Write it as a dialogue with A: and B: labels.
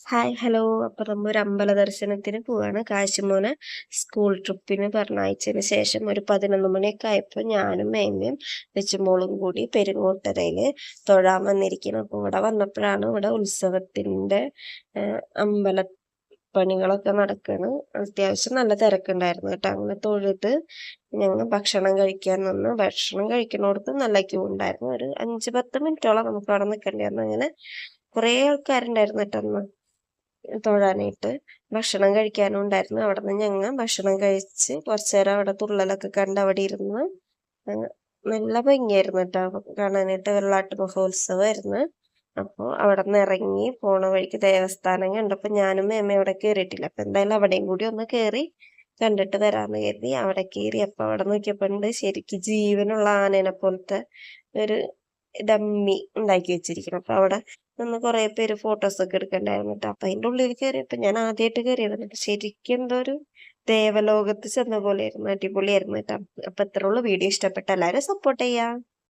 A: Hi hello. അപ്പൊ നമ്മ ഒരു അമ്പല ദർശനത്തിന് പോവാണ്. കാശിമോനെ സ്കൂൾ ട്രിപ്പിന് പറഞ്ഞയച്ചതിന് ശേഷം ഒരു 11 മണിയൊക്കെ ആയപ്പോൾ ഞാനും മേമ്മയും വെച്ചുമോളും കൂടി പെരുങ്ങോട്ടരയില് തൊഴാൻ വന്നിരിക്കണം. അപ്പൊ ഇവിടെ വന്നപ്പോഴാണ് ഇവിടെ ഉത്സവത്തിന്റെ അമ്പലപ്പണികളൊക്കെ നടക്കാണ്. അത്യാവശ്യം നല്ല തിരക്കുണ്ടായിരുന്നു കേട്ടോ. അങ്ങനെ തൊഴുത് ഞങ്ങൾ ഭക്ഷണം കഴിക്കാൻ നിന്ന്. ഭക്ഷണം കഴിക്കുന്നിടത്ത് നല്ല ക്യൂ ഉണ്ടായിരുന്നു. ഒരു 5-10 മിനിറ്റോളം നമുക്ക് അവിടെ നിൽക്കേണ്ടിയിരുന്നു. അങ്ങനെ കുറേ ആൾക്കാരുണ്ടായിരുന്നു കേട്ടോ അന്ന് തൊഴാനായിട്ട്. ഭക്ഷണം കഴിക്കാനും ഉണ്ടായിരുന്നു. അവിടെ നിന്ന് ഞങ്ങൾ ഭക്ഷണം കഴിച്ച് കുറച്ചു നേരം അവിടെ തുള്ളലൊക്കെ കണ്ട് അവിടെ ഇരുന്ന് നല്ല ഭംഗിയായിരുന്നു കേട്ടോ കാണാനായിട്ട്. വെള്ളാട്ട് മഹോത്സവമായിരുന്നു. അപ്പോൾ അവിടെ നിന്ന് ഇറങ്ങി പോണ വഴിക്ക് ദേവസ്ഥാനം കണ്ടപ്പോൾ ഞാനും മേമ്മ അവിടെ കയറിയിട്ടില്ല. അപ്പം എന്തായാലും അവിടെയും കൂടി ഒന്ന് കയറി കണ്ടിട്ട് വരാമെന്ന് കരുതി അവിടെ കയറി. അപ്പം അവിടെ നോക്കിയപ്പോൾ ഉണ്ട് ശരിക്കും ജീവനുള്ള ആനേനെ പോലത്തെ ഒരു ഡമ്മി ഉണ്ടാക്കി വെച്ചിരിക്കണം. അപ്പൊ അവിടെ നിന്ന് കുറെ പേര് ഫോട്ടോസൊക്കെ എടുക്കണ്ടായിരുന്നു കേട്ടോ. അപ്പൊ അതിന്റെ ഉള്ളിൽ കയറിയപ്പോ ഞാൻ ആദ്യമായിട്ട് കയറിയതാണ്. ശരിക്കും എന്തോ ഒരു ദേവലോകത്ത് ചെന്ന പോലെ ആയിരുന്നു. അടിപൊളിയായിരുന്നു കേട്ടോ. അപ്പൊ ഇത്ര ഉള്ളു. വീഡിയോ ഇഷ്ടപ്പെട്ട എല്ലാവരും സപ്പോർട്ട് ചെയ്യാം.